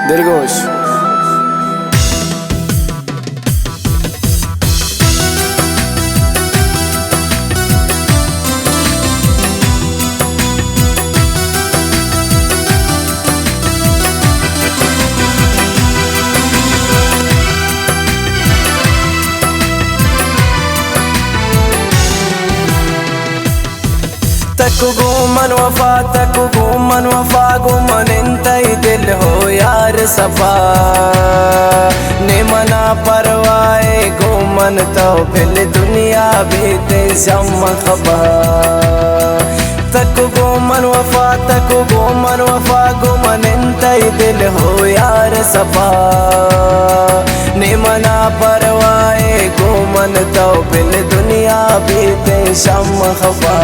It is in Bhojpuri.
दिलगोश। गुमन वफा तक गुमन वफा गुमन इंतई दिल हो यार सफा ने मना परवाए गुमन तो फिल दुनिया भी ते शम खबा तक गुमन वफा तक गुमन वफा गुमन इंतई दिल हो यार सफा ने मना परवाए गुमन तो फिल दुनिया भी ते शम खबा